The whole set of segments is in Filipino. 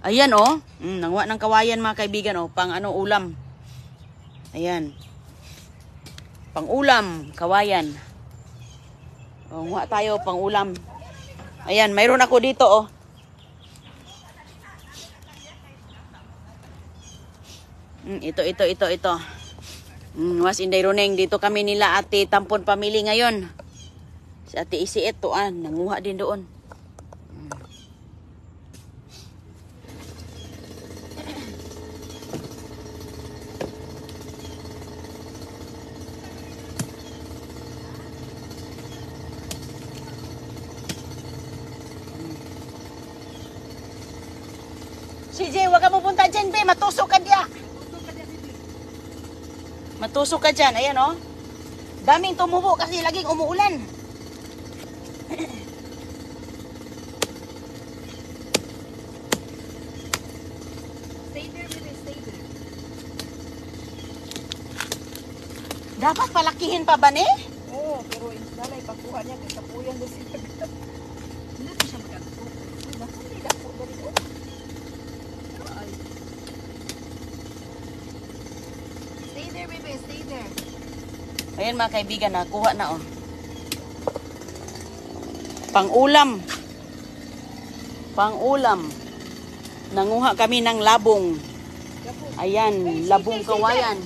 Ayan oh. Nanguha ng kawayan mga kaibigan oh. Pang ano ulam. Ayan. Pang ulam. Kawayan. Oh, nguha tayo pang ulam. Ayan. Mayroon ako dito oh. Ito. Was Inday Roneng. Dito kami nila ate Tampon Pamili ngayon. Si ate Isi ito nanguha din doon. CJ, wag ka pupunta dyan, be. Matusok ka diya. Matusok ka dyan. Ayan, oh. Daming tumubo kasi laging umuulan. Stay there, baby. Stay there. Dapat palakihin pa ba, ne? Oo, pero instalay, pagkuha niya, kaya kapuyan doon siya. Hindi na siya magkakpo. Hindi na po ba rin? Stay there, baby. Stay there. Ayan mga kaibigan, nakuha na oh. Pang-ulam. Pang-ulam. Nanguha kami ng labong. Ayan, labong kawayan.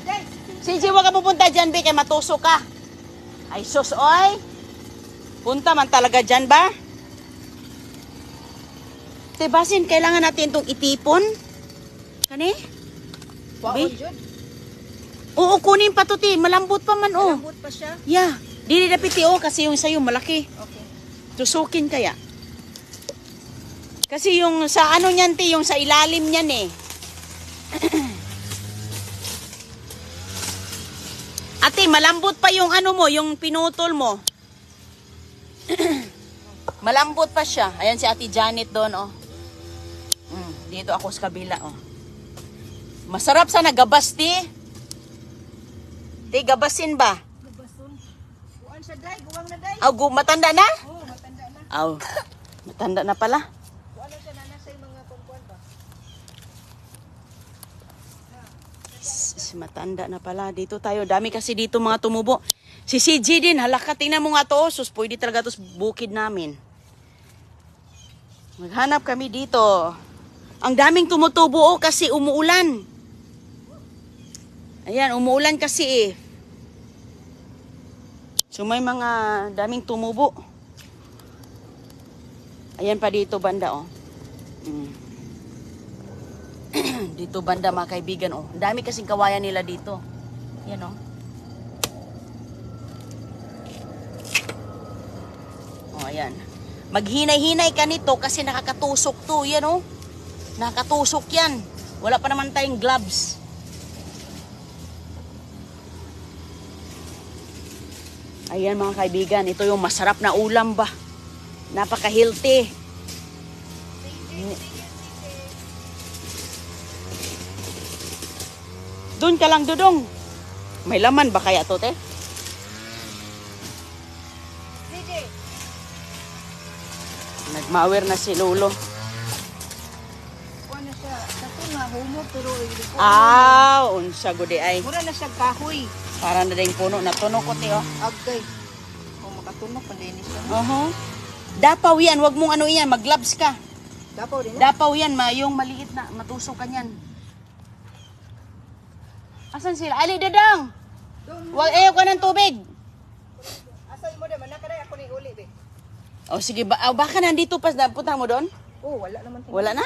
CJ, wag ka pupunta dyan, be, kaya matusok ka. Ay, sus, oy. Punta man talaga dyan ba? Tebasin, kailangan natin itong itipon. Kani? Waon dyan. Oo, kunin pa to, ti. Malambot pa man, oh. Malambot pa siya. Yeah. Dili dapiti, oh, kasi yung sa'yo malaki. Okay. Tusukin kaya. Kasi yung sa ano niyan, ti, yung sa ilalim niyan, eh. Ate, malambot pa yung ano mo, yung pinutol mo. Malambot pa siya. Ayan si Ate Janet doon, oh. Dito ako sa kabila, oh. Masarap sana gabas, ti. Ti, gabasin ba? Gabason. Buwan siya, day. Guwang na, day. Aw, matanda na? Oo, matanda na. Aw, matanda na pala. Buwan na siya na nasa yung mga kumpuan ba? Matanda na pala. Dito tayo. Dami kasi dito mga tumubo. Si CG din. Halaka, tingnan mo nga to. Sus, pwede talaga to sa bukid namin. Maghanap kami dito. Ang daming tumutubo oh, kasi umuulan. Ayan, umuulan kasi eh. So may mga daming tumubo. Ayan pa dito banda oh. Dito banda mga kaibigan oh. Ang dami kasing kawayan nila dito. Yan oh. Oh, ayan. Maghinay-hinay ka nito kasi nakakatusok to. Yan oh. Nakakatusok yan. Wala pa naman tayong gloves. Ayan mga kaibigan, ito yung masarap na ulam ba. Napaka-healthy. Doon ka lang, Dudong. May laman ba kaya to, te? CJ. Nagmawer na si Lolo. Buwan na siya. Dako nga, homo, pero Unsa gudi ay. mura na siya kahoy. Para na ding puno na tuno ko, te, oh. Agay. Kung makatunog, pandinis siya. Dapaw yan, wag mong ano yan, mag-gloves ka. Dapaw din. Dapaw yan, yung maliit na, matusok ka yan. Asan sila? Ali, Dadang! Wag, ayaw ka ng tubig. Asal mo naman, nakaray ako ni uli, be. O sige, baka nandito pa, punta mo doon? Oh, wala naman. Wala na?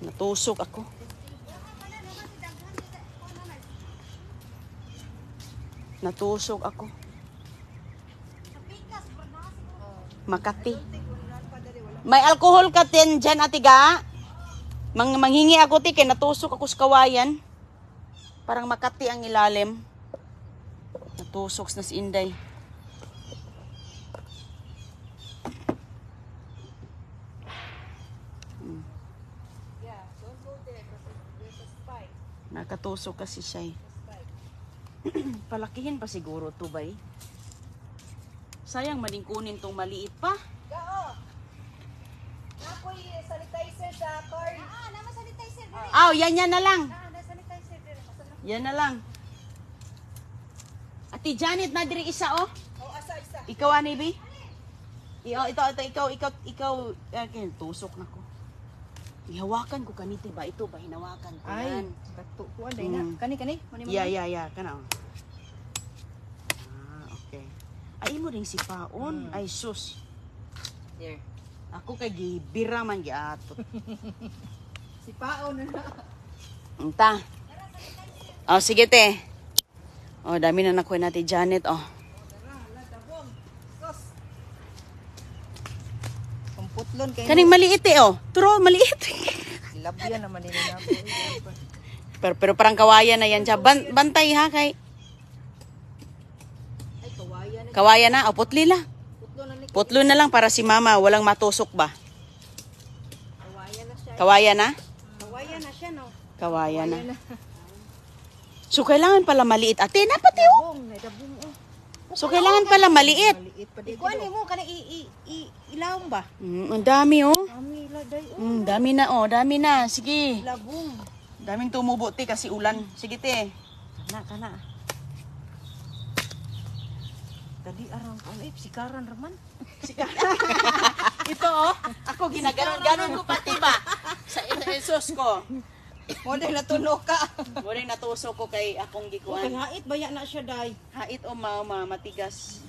Natusok ako. Natusok ako. Makati. May alcohol ka din dyan, atiga. Manghingi ako, ti, kaya natusok ako sa kawayan. Parang Makati ang ilalim. Natusok na si Inday. Yeah, don't go there because there's a spike. Nakatusok kasi siya eh. Palakihin pa siguro to ba eh. Sayang maling kunin tong maliit pa. Gao! Nakoy sanitizer sa corn. Yan na lang. Yan na lang. Ate Janet, na diri isa oh. Oh, asa isa. Ikaw ani bi? Ikaw, tusok na ko. Ihawakan ko kaniti ba? Ito ba, hinawakan ko Ay, yan. bato ko anday na. Kani. Yeah. Kana. Okay. Ay, mo ring sipaon. Ay, sus. There. Ako kay gibira man giatot. Si Paon na. Unta. Sige te. Dami na nakuha natin Janet, Pamputlon kayo. Kaning maliit Turo, maliit. Labyan naman din na. pero parang kawayan na yan siya. Bantay ha kay. Ay, kawayan. Kawayan na. Putli lang. Putlon na ni. Putlo na lang para si mama walang matusok ba. Kawayan na siya. Kawayan na? Kawayan na siya, no? Kawayan na. So kailangan pala maliit. Ate, napati oh. Dabong, oh. So kailangan pala maliit. Maliit pa dito. Ikuan mo kana ilawom ba? Ang dami Kami laday, oh. Dami na. Sige. Labong. Daming tumubo te kasi ulan. Sige te. Kana. Tadi arang sikaran raman. Ito ako ginaganon ko pati ba sa esos ko. Mo din natunog ka. Muring natusok ko kay akong gikuan. Hait baya na siya day. Hait mama matigas.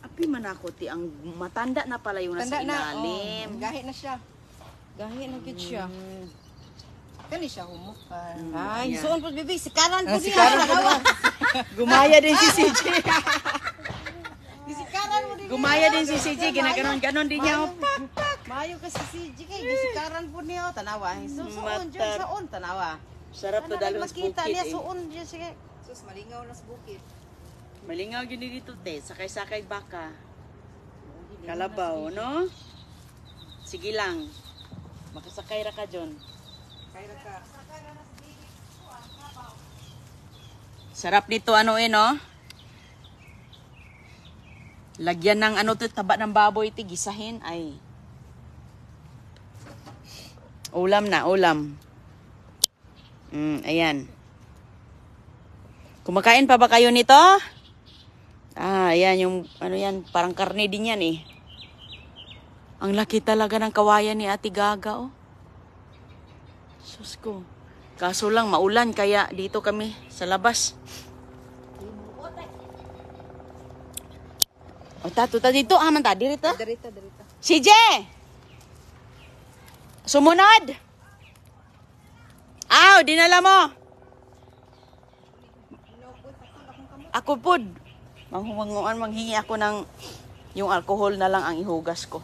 Api man ako ti ang matanda na pala yung nasa ilalim. Gahi na siya. Gahi na gid siya. Kani siya humukan. Ay, yan. suon po bibi sikaran po Sikaran po niya. Gumaya din si CJ. Sikaran mo din. Gumaya din si CJ. Ginaganon din niya. Mayo kasi si CJ kay gisikaran po niya tanawa. Suon jud suon tanawa. Sarap to dalo sa Makita bukid niya eh. suon jud siya. Sus malingaw na sa bukid. Malingaw yun dito te. Sakay-sakay baka. Kalabaw, no? Sige lang. Makasakay ra ka dyan. Kayra ka. Sarap nito no? Lagyan ng to, taba ng baboy, gisahin. Ay. Ulam na, ulam. Ayan. Kumakain pa ba kayo nito? Ayan, yung, yan, parang karne din yan eh. Ang laki talaga ng kawayan ni Ate Gaga, Sus ko. Kaso lang, maulan, kaya dito kami sa labas. Tato dito, man ta, dirito. Darita. CJ! Sumunod! Dinala mo! Ako pod. Manghingi ako ng yung alcohol na lang ang ihugas ko.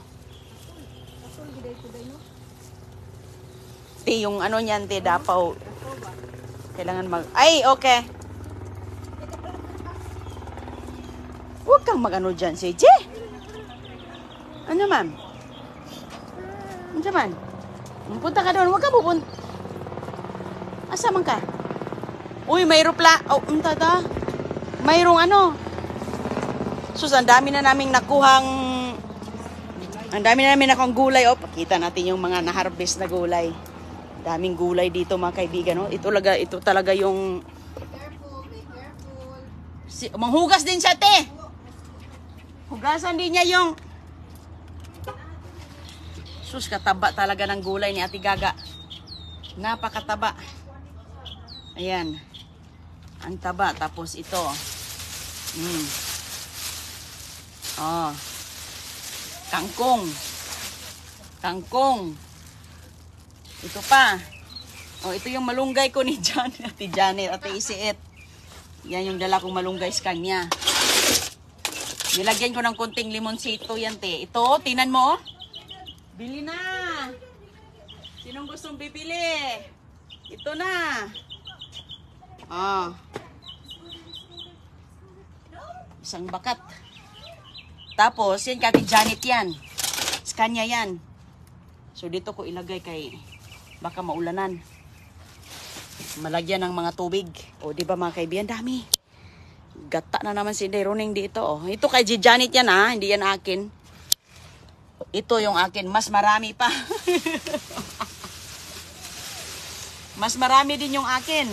Te, yung niyan, te, dapaw. Kailangan Ay, okay. Huwag kang mag-ano dyan, CJ. Ano man? Ano man? Punta ka doon. Huwag ka pupunta. Asa man ka? Uy, may rupla. Tada. Mayroong Sus, ang dami na naming nakuhang gulay. Pakita natin yung mga na-harvest na gulay. Daming gulay dito mga kaibigan. Ito talaga yung... Be careful. Manghugas din siya, te. Hugasan din niya yung... Sus, kataba talaga ng gulay ni Ate Gaga. Napakataba. Ayan. Ang taba. Tapos ito. Kangkong. Ito pa. Ito yung malunggay ko ni Ate Janet, Ate Isiit. Yan yung dala kong malunggay sa kanya. Nilagyan ko ng konting limonsito yan, te. Ito, tinan mo. Bili na. Sinong gustong bibili? Ito na. Isang bakat. Tapos, yan kati Janet yan. Sa kanya yan. So, dito ko ilagay kay baka maulanan. Malagyan ng mga tubig. Di ba mga kaibigan? Dami. Gata na naman si Roning dito. Ito kay Janet yan hindi yan akin. Ito yung akin. Mas marami pa. Mas marami din yung akin.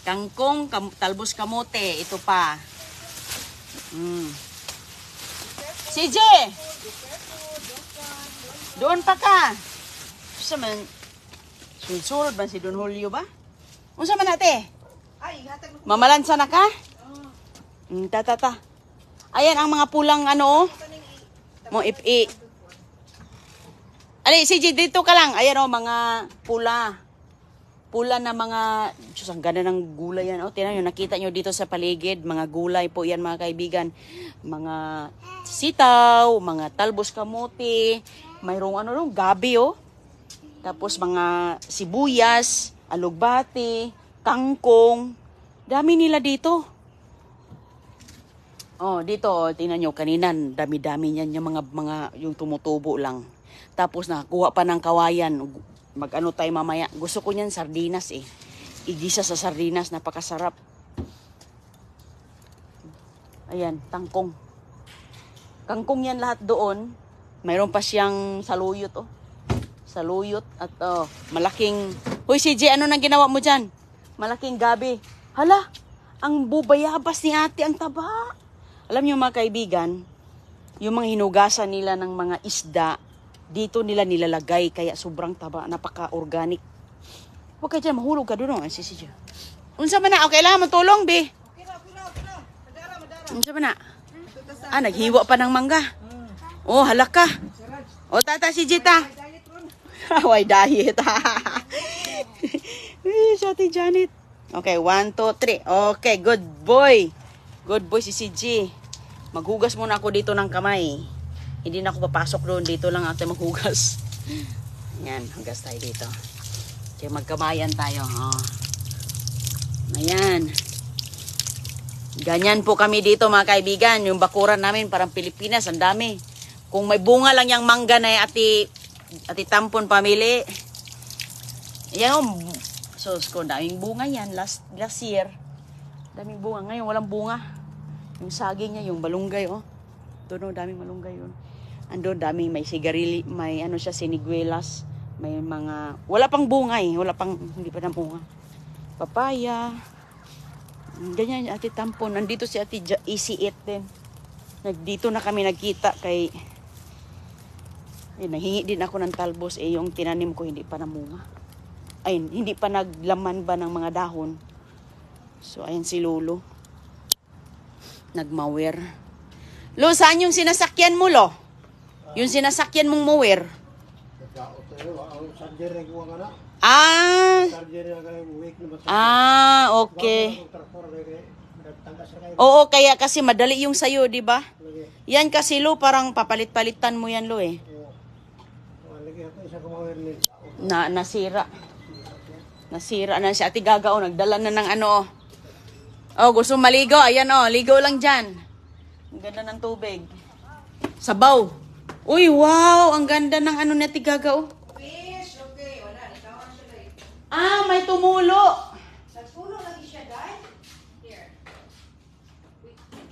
Kangkong, talbos kamote. Ito pa. CJ! Doon pa ka. Sa man, sulod ba si Don Julio ba? Unsa man ate? Ay, hatag mo. Mamalansa na ka? Ta. Ayan ang mga pulang ano. Mo ipi. Ali, CJ, dito ka lang. Ayan mga pula. Pula na mga, Diyos, ang ganda ng gulay yan. Tinan nyo, nakita nyo dito sa paligid. Mga gulay po yan, mga kaibigan. Mga sitaw, mga talbos kamote. Mayroong gabi, Tapos mga sibuyas, alugbati, kangkong. Dami nila dito. Dito, tingnan nyo, kanina, dami-dami niyan yung yung tumutubo lang. Tapos nakakuha pa ng kawayan. Mag-ano tayo mamaya. Gusto ko niyan sardinas Igisa sa sardinas, napakasarap. Ayan, tangkong. Kangkong yan lahat doon. Mayroon pa siyang saluyot, Saluyot at malaking... Hoy, CJ, ano nang ginawa mo dyan? Malaking gabi. Hala, ang bubayabas ni ate, ang taba. Alam niyo mga kaibigan, yung mga hinugasan nila ng mga isda, dito nila nilalagay, kaya sobrang taba, napaka-organic. Huwag ka dyan, mahulog ka doon, CJ. Unsa man na, okay lang, matulong, be. Okay na. Madara. Unsa man na? Naghiwa pa ng mangga. Halak ka. Tata, CJ, ta. Why diet? Si Ate Janet. Okay, 1, 2, 3. Okay, good boy. Good boy si CJ. Maghugas muna ako dito ng kamay. Hindi na ako papasok doon. Dito lang ako maghugas. Ayan, hugas tayo dito. Okay, magkamayan tayo. Ayan. Ganyan po kami dito mga kaibigan. Yung bakuran namin parang Pilipinas. Ang dami. Kung may bunga lang yung mangga na Ati Tampon pamili. Yan sos ko, daming bunga yan. Last year, daming bunga. Ngayon, walang bunga. Yung saging niya, yung balunggay, Doon, daming malunggay yun. Andun, daming may sigarili, may siniguelas. May mga, wala pang bunga hindi pa na bunga. Papaya. Ganyan, Ati Tampon. Nandito si Ati Easy Eat din. Dito na kami nagkita kay... nahingi din ako ng talbos yung tinanim ko hindi pa namunga. Ayun, hindi pa naglaman ba ng mga dahon. So, ayan si Lolo. Nagmawer. Lo, saan yung sinasakyan mo, Lo? Yung sinasakyan mong mower? Okay. Oo, kaya kasi madali yung sayo, di ba? Yan kasi, Lo, parang papalit-palitan mo yan, Lo, Nasira. Nasira na si Ate Gaga, nagdala na ng ano, gusto maligo, ayan, ligo lang dyan. Ang ganda ng tubig. Sabaw. Uy, wow, ang ganda ng ano ni Ate Gaga, Fish, okay, wala, ikaw siya may tumulo. Nagpuno lagi siya, guys. Here.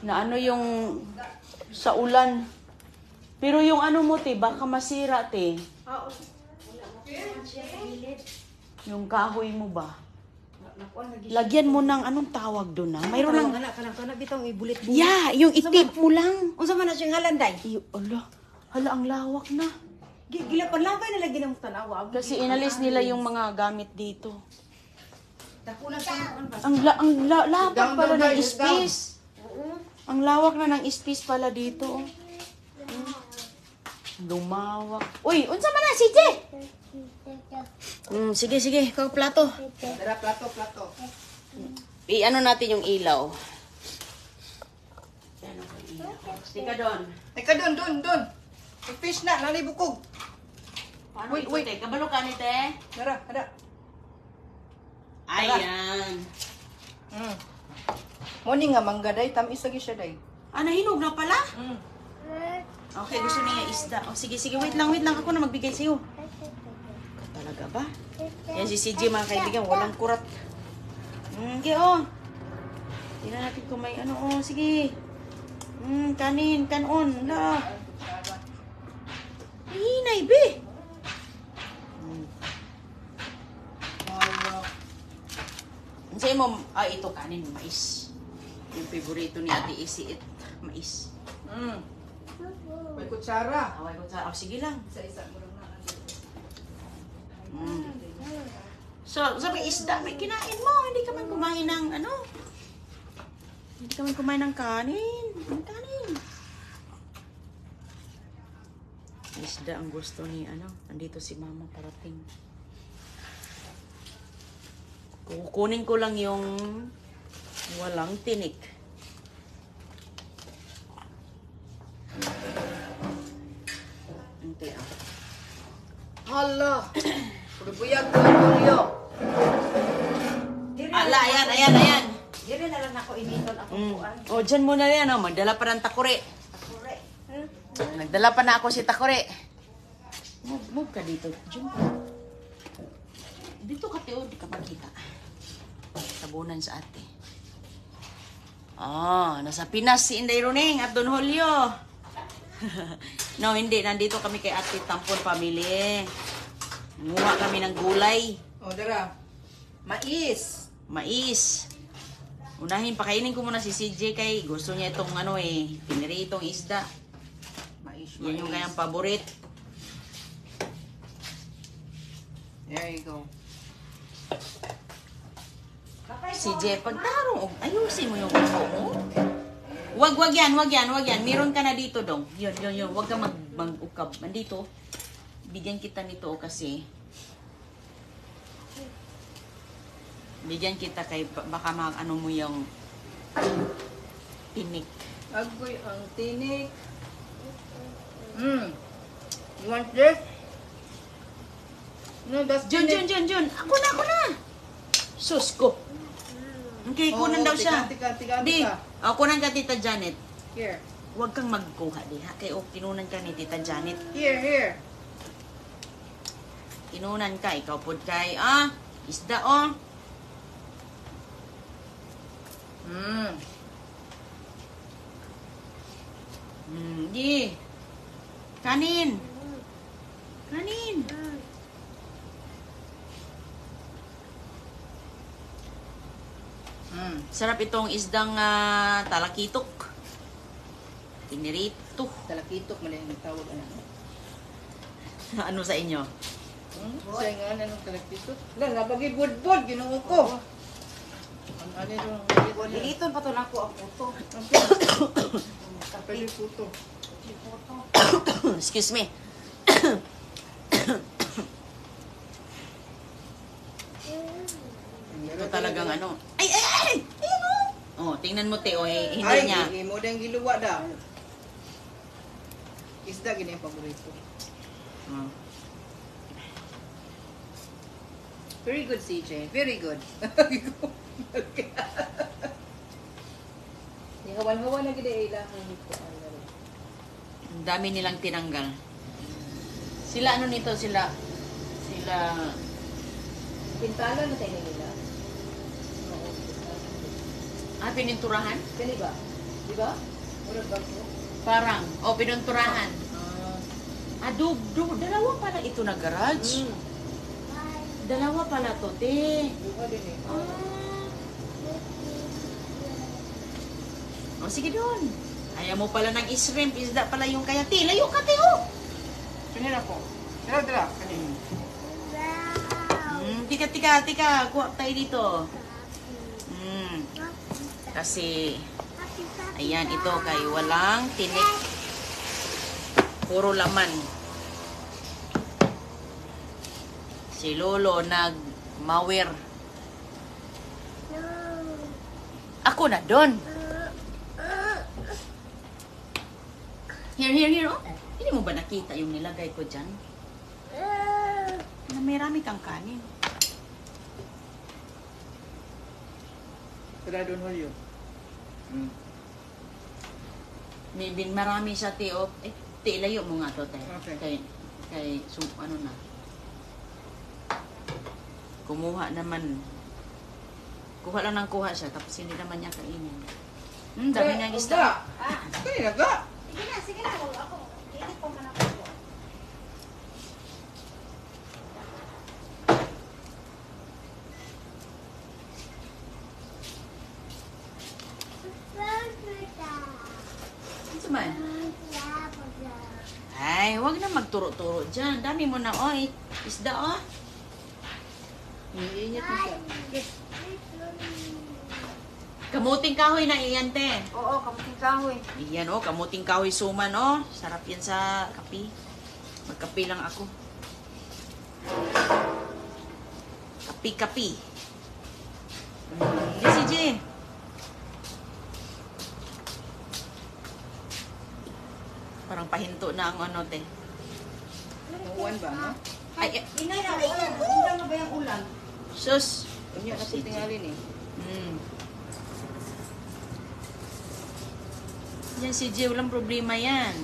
Na ano yung sa ulan. Pero yung ano mo, baka masira, Yung kahoy mo ba? Lagyan mo ng anong tawag doon na? Mayroon lang. Kanang bitong ibulit mo. Yeah, yung itip mo lang. Unsa man na siya ngalan day? Hala, ang lawak na. Gilapan lang ba nila ginamong tanawa? Kasi inalis nila yung mga gamit dito. Dakulang sa Ang lapad pala ng space. Ang lawak na ng space pala dito. Lumawak. Uy, unsa man na, CJ? Sige. Ikaw, plato. Tara, plato. I-ano natin yung ilaw. Teka doon. Fish na, lalibukog. Wait. Kabalo ka ni te? Tara, hada. Ayan. Morning nga mangga day, tamis lagi siya day. Nahinog na pala? Okay, gusto niya isda. Sige, wait lang ako na magbigay sa'yo. Talaga ba? Yan si CJ mga kaibigan, walang kurat. Okay, tingnan natin kung may ano, sige. Kanon, la. Hinay, be. Sa imo, ito kanin, mais. Yung favorito ni Ate Isi, mais. May kutsara. Away ko sa, sige lang. Isa-isa mo lang na. So, sabi isda, may kinain mo. Hindi ka man kumain ng ano. Hindi ka man kumain ng kanin. Ang kanin. Isda ang gusto ni ano. Andito si mama parating. Kukunin ko lang yung walang tinik. Ante ah. Hala. Pagpuyag ko Julio. Ala, ayan. Dire na lang ako initon ako kuan. O, dyan muna yan. Oh. Magdala pa ng takore. Takure. Nagdala pa na ako si takore. Move ka dito. Diyan ka. Dito ka, Teo. Di ka makita. Tabunan sa ate. Nasa Pinas si Inday Runing at Don Julio. No, hindi. Nandito kami kay Ate Tampon Family. Nguha kami ng gulay. O, dara. Mais. Unahin, pakainin ko muna si CJ kay gusto niya itong piniritong isda. Mais. Yan yung kanyang paborit. There you go. CJ, pagtarong, ayusin mo yung upo mo. Wag yan. Meron ka na dito, dong. Yun. Wag ka mag-ukab. Nandito, bigyan kita nito kasi bigyan kita kay baka ano mo yung tinik. Agoy ang tinik. You want this? No, that's Jun. Ako na. Sus ko. Okay, kunan daw siya. Tika. Di, kunan ka, Tita Janet. Here. Huwag kang magkuha, di ha? Kaya kinunan ka ni Tita Janet. Here. Kinunan ka, ikaw pod kay, isda, Di. Kanin. Sarap itong isdang talakitok. Tinirito. Talakitok man yung tawag Ano sa inyo? Say nga na nung talakitok. Lang, nabagi budbud, ginoo ko. Ang ano yung Diliton pa to na ako ang puto. Pwede puto. Excuse me. Ito talagang ano. Ay! Tingnan mo, Teo. Hindi niya. Ay, mo din giluwa da. Isda gini ang paborito. Very good, CJ. Very good. Yung hawan-hawan na gini ay lahang nito. Ang dami nilang tinanggal. Sila ano nito? Sila Pintala na tayo nila. pininturahan? Kani ba? Di ba? Murag ba ko? Parang. Pininturahan. Dalawa pala ito na garage. Dalawa pala to, te. Buka din eh. Sige doon. Ayaw mo pala ng shrimp, isda pala yung kaya. Te, layo ka, te, Kanina po. Dala. Kanina. Tika. Kuha tayo dito. Kasi, ayan, ito kay walang tinik. Puro laman. Si Lolo nag-mawir. Ako na doon. Here. Hindi mo ba nakita yung nilagay ko dyan? Na may rami kang kanin. Tara doon Julio. Maybe marami siya, Teo. Te, layo mo nga to, te. Okay. Ano na. Kumuha naman. Kuha lang ng kuha siya, tapos hindi naman niya kainin. Dami niyang isda. Kanina ka. Sige na. Ako. Init pa man ako. magturo-turo dyan. Dami mo na, oh. Isda, oh. Iinit mo siya. Kamuting kahoy na iyan, te. Oo, kamuting kahoy. Iyan, oh. Kamuting kahoy suman, oh. Sarap yan sa kape. Magkape lang ako. Kape-kape. Yes, CJ. Parang pahinto na ang ano, te. Uwan ba, no? Ay, Inay na, ulan. Ulan na ba yung ulan? sus. Unya na po tingalin eh. Yan, CJ, walang problema yan.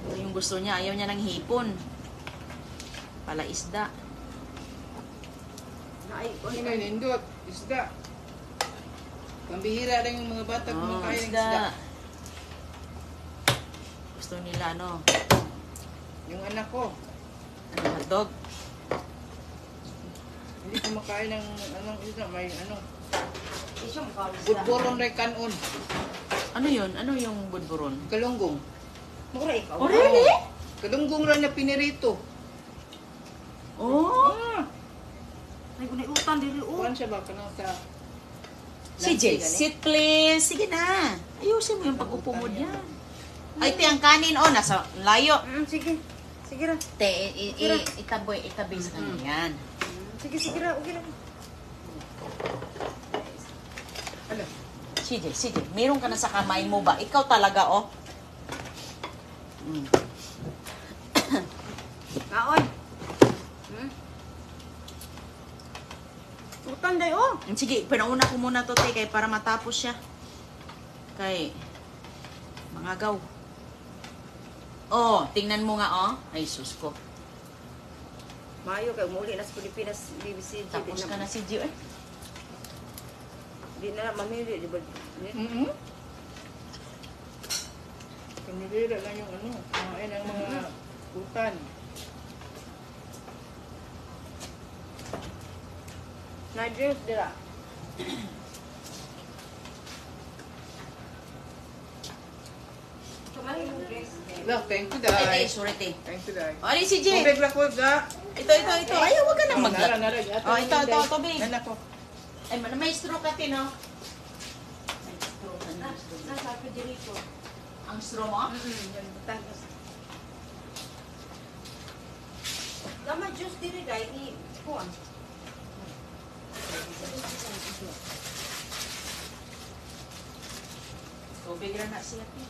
Ito yung gusto niya. Ayaw niya ng hipon. Pala isda. Ano na nindot? Isda. Pambihira rin yung mga bata kumakain ng isda. Gusto nila, ano? Yung anak ko, Ano, hotdog? hindi kumakain ng anong isda. May ano, Isyo mo kawis na. budboron rin kanon. Ano yun? Ano yung budburon? Kalunggong. Mura ikaw. Oh, really? Kalunggong rin na pinirito. Oh! Ah! Ay, unay utan dili o. Kuhan siya ba? Kanang sa... CJ, sit please. Sige na. Ayusin mo yung pag-upo mo dyan. Ay, te, ang kanin, oh, nasa layo. Sige. Sige ra. Te, itabi sa kanya yan. Sige ra. Okay lang. Ano? CJ, meron ka na sa kamay mo ba? Ikaw talaga, oh. Kaon. Utan day o. Sige, pinauna ko muna to, te, kay para matapos siya. Kay, mangagaw. Oh, tingnan mo nga, oh. Ay, sus ko. Mayo kay muli na sa Pilipinas BBC. Tapos ka na, CJ, eh. Di na mamili, di ba? Pambihira lang yung ano, kumain ng mga utan. Na-juice dira. Look, thank you, Ay, Day. sorry, te. Thank you, Day. Oh, ali, CJ. Tubig lang ko, ga. Ito. Ayaw, wag ka nang mag... Nara. Oh, ito, tubig. Anak ko. Ay, may straw ka, te, no? Nasa ako dito. Ang straw mo? Tama juice diri dai ni kuan. Tubig rin na siya, te.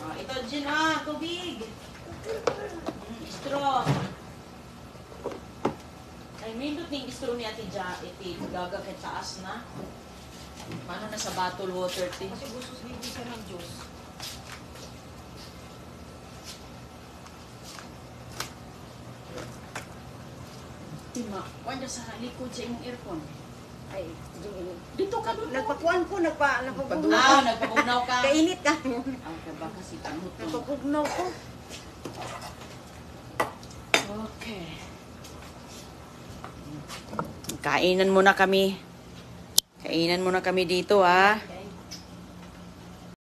Oh, ito, Jin, tubig. Straw. Ay, mindot ning straw ni Ate iti gaga kay taas na. Paano na sa bottle water, te? Kasi gusto bibi siya ng juice. Tima, wala sa likod sa imong earphone. Ay, Dito ka doon. nagpakuan ko, nagpapugnaw. Ah, nagpapugnaw ka. Kainit ka. Ang kaba kasi tanot to. Nagpapugnaw ko. Okay. Kainan muna kami. Kainan muna kami dito, ha.